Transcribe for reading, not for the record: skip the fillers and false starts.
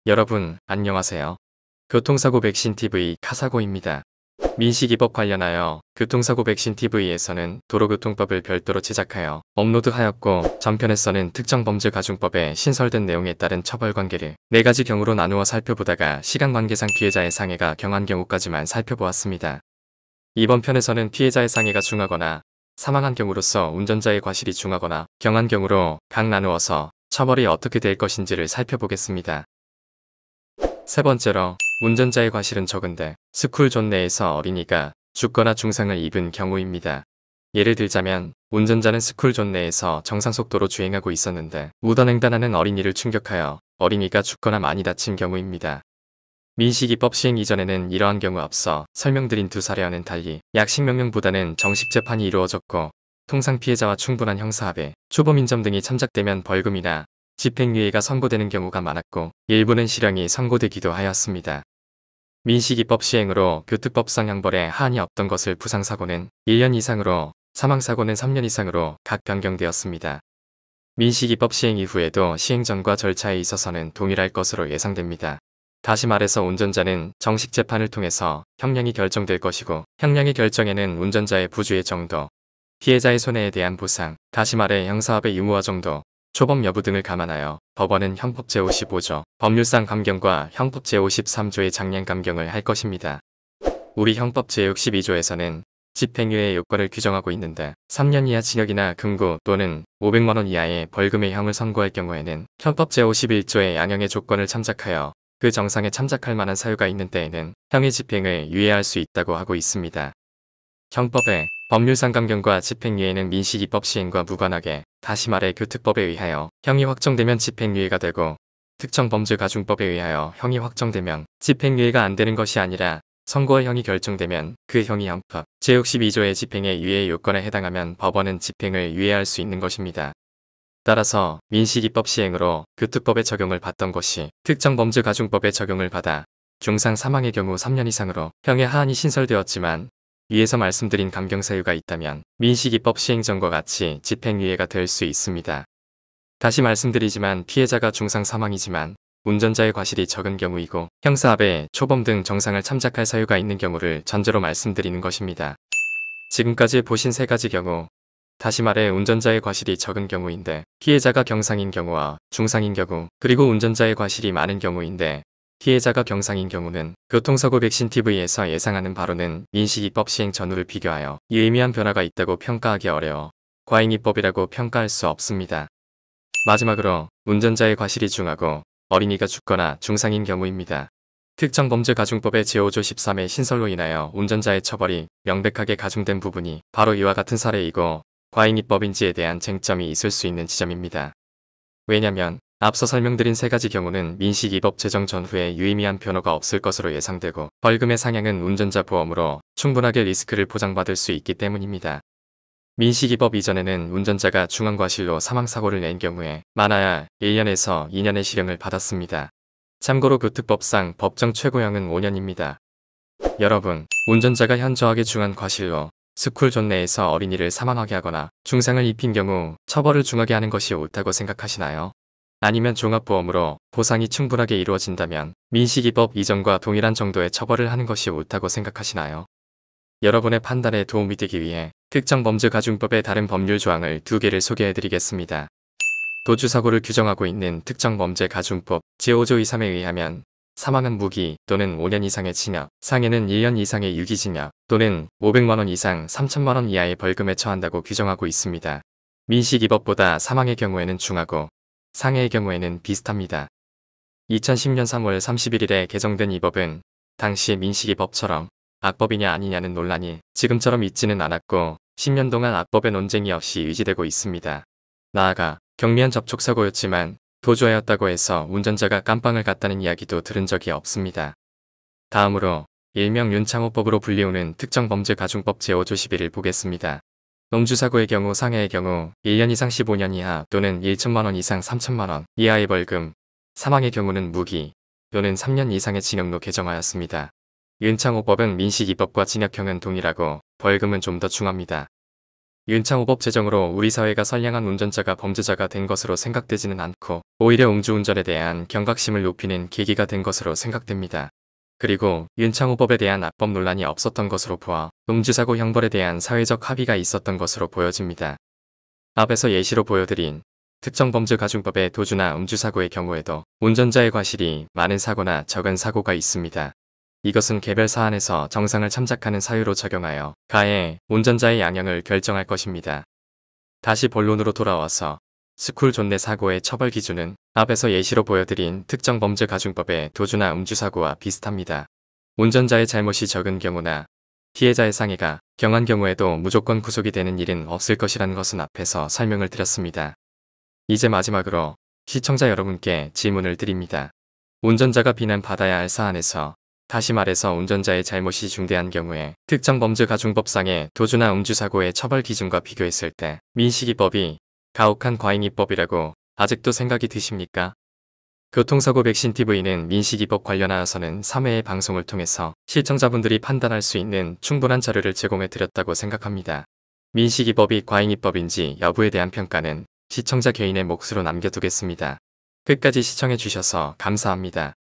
여러분, 안녕하세요. 교통사고 백신 TV 카사고입니다. 민식이법 관련하여 교통사고 백신 TV에서는 도로교통법을 별도로 제작하여 업로드하였고, 전편에서는 특정범죄가중법에 신설된 내용에 따른 처벌관계를 4가지 경우로 나누어 살펴보다가 시간 관계상 피해자의 상해가 경한 경우까지만 살펴보았습니다. 이번 편에서는 피해자의 상해가 중하거나 사망한 경우로서 운전자의 과실이 중하거나 경한 경우로 각 나누어서 처벌이 어떻게 될 것인지를 살펴보겠습니다. 세 번째로, 운전자의 과실은 적은데 스쿨존 내에서 어린이가 죽거나 중상을 입은 경우입니다. 예를 들자면 운전자는 스쿨존 내에서 정상속도로 주행하고 있었는데 무단횡단하는 어린이를 충격하여 어린이가 죽거나 많이 다친 경우입니다. 민식이법 시행 이전에는 이러한 경우 앞서 설명드린 두 사례와는 달리 약식명령보다는 정식 재판이 이루어졌고, 통상 피해자와 충분한 형사합의, 초범인정 등이 참작되면 벌금이나 집행유예가 선고되는 경우가 많았고, 일부는 실형이 선고되기도 하였습니다. 민식이법 시행으로 교특법상 형벌에 하한이 없던 것을 부상사고는 1년 이상으로, 사망사고는 3년 이상으로 각 변경되었습니다. 민식이법 시행 이후에도 시행 전과 절차에 있어서는 동일할 것으로 예상됩니다. 다시 말해서 운전자는 정식 재판을 통해서 형량이 결정될 것이고, 형량의 결정에는 운전자의 부주의 정도, 피해자의 손해에 대한 보상, 다시 말해 형사합의 유무화 정도, 초범 여부 등을 감안하여 법원은 형법 제55조 법률상 감경과 형법 제53조의 장량 감경을 할 것입니다. 우리 형법 제62조에서는 집행유예 요건을 규정하고 있는데, 3년 이하 징역이나 금고 또는 500만원 이하의 벌금의 형을 선고할 경우에는 형법 제51조의 양형의 조건을 참작하여 그 정상에 참작할 만한 사유가 있는 때에는 형의 집행을 유예할 수 있다고 하고 있습니다. 형법의 법률상 감경과 집행유예는 민식이법 시행과 무관하게, 다시 말해 교특법에 의하여 형이 확정되면 집행유예가 되고, 특정범죄가중법에 의하여 형이 확정되면 집행유예가 안 되는 것이 아니라 선고할 형이 결정되면 그 형이 형법 제62조의 집행의 유예 요건에 해당하면 법원은 집행을 유예할 수 있는 것입니다. 따라서 민식이법 시행으로 교특법의 적용을 받던 것이 특정범죄가중법의 적용을 받아 중상 사망의 경우 3년 이상으로 형의 하한이 신설되었지만, 위에서 말씀드린 감경사유가 있다면 민식이법 시행 전과 같이 집행유예가 될 수 있습니다. 다시 말씀드리지만 피해자가 중상 사망이지만 운전자의 과실이 적은 경우이고 형사합의, 초범 등 정상을 참작할 사유가 있는 경우를 전제로 말씀드리는 것입니다. 지금까지 보신 3가지 경우, 다시 말해 운전자의 과실이 적은 경우인데 피해자가 경상인 경우와 중상인 경우, 그리고 운전자의 과실이 많은 경우인데 피해자가 경상인 경우는 교통사고 백신 TV에서 예상하는 바로는 민식이법 시행 전후를 비교하여 유의미한 변화가 있다고 평가하기 어려워 과잉입법이라고 평가할 수 없습니다. 마지막으로 운전자의 과실이 중하고 어린이가 죽거나 중상인 경우입니다. 특정범죄가중법의 제5조 13의 신설로 인하여 운전자의 처벌이 명백하게 가중된 부분이 바로 이와 같은 사례이고, 과잉입법인지에 대한 쟁점이 있을 수 있는 지점입니다. 왜냐면 앞서 설명드린 3가지 경우는 민식이법 제정 전후에 유의미한 변화가 없을 것으로 예상되고, 벌금의 상향은 운전자 보험으로 충분하게 리스크를 보장받을 수 있기 때문입니다. 민식이법 이전에는 운전자가 중한과실로 사망사고를 낸 경우에 많아야 1년에서 2년의 실형을 받았습니다. 참고로 교특법상 법정 최고형은 5년입니다. 여러분, 운전자가 현저하게 중한 과실로 스쿨존 내에서 어린이를 사망하게 하거나 중상을 입힌 경우 처벌을 중하게 하는 것이 옳다고 생각하시나요? 아니면 종합보험으로 보상이 충분하게 이루어진다면 민식이법 이전과 동일한 정도의 처벌을 하는 것이 옳다고 생각하시나요? 여러분의 판단에 도움이 되기 위해 특정범죄가중법의 다른 법률 조항을 2개를 소개해드리겠습니다. 도주사고를 규정하고 있는 특정범죄가중법 제5조 23에 의하면 사망은 무기 또는 5년 이상의 징역, 상해는 1년 이상의 유기징역 또는 500만원 이상 3천만원 이하의 벌금에 처한다고 규정하고 있습니다. 민식이법보다 사망의 경우에는 중하고 상해의 경우에는 비슷합니다. 2010년 3월 31일에 개정된 이 법은 당시 민식이법처럼 악법이냐 아니냐는 논란이 지금처럼 있지는 않았고 10년 동안 악법의 논쟁이 없이 유지되고 있습니다. 나아가 경미한 접촉사고였지만 도주하였다고 해서 운전자가 깜빵을 갔다는 이야기도 들은 적이 없습니다. 다음으로 일명 윤창호법으로 불리우는 특정범죄가중법 제5조 11을 보겠습니다. 음주사고의 경우 상해의 경우 1년 이상 15년 이하 또는 1천만원 이상 3천만원 이하의 벌금, 사망의 경우는 무기 또는 3년 이상의 징역로 개정하였습니다. 윤창호법은 민식이법과 징역형은 동일하고 벌금은 좀 더 중합니다. 윤창호법 제정으로 우리 사회가 선량한 운전자가 범죄자가 된 것으로 생각되지는 않고 오히려 음주운전에 대한 경각심을 높이는 계기가 된 것으로 생각됩니다. 그리고 윤창호법에 대한 악법 논란이 없었던 것으로 보아 음주사고 형벌에 대한 사회적 합의가 있었던 것으로 보여집니다. 앞에서 예시로 보여드린 특정범죄가중법의 도주나 음주사고의 경우에도 운전자의 과실이 많은 사고나 적은 사고가 있습니다. 이것은 개별 사안에서 정상을 참작하는 사유로 적용하여 가해 운전자의 양형을 결정할 것입니다. 다시 본론으로 돌아와서 스쿨존내 사고의 처벌 기준은 앞에서 예시로 보여드린 특정범죄가중법의 도주나 음주사고와 비슷합니다. 운전자의 잘못이 적은 경우나 피해자의 상해가 경한 경우에도 무조건 구속이 되는 일은 없을 것이라는 것은 앞에서 설명을 드렸습니다. 이제 마지막으로 시청자 여러분께 질문을 드립니다. 운전자가 비난받아야 할 사안에서 다시 말해서 운전자의 잘못이 중대한 경우에 특정범죄가중법상의 도주나 음주사고의 처벌 기준과 비교했을 때 민식이법이 가혹한 과잉입법이라고 아직도 생각이 드십니까? 교통사고 백신TV는 민식이법 관련하여서는 3회의 방송을 통해서 시청자분들이 판단할 수 있는 충분한 자료를 제공해 드렸다고 생각합니다. 민식이법이 과잉입법인지 여부에 대한 평가는 시청자 개인의 몫으로 남겨두겠습니다. 끝까지 시청해 주셔서 감사합니다.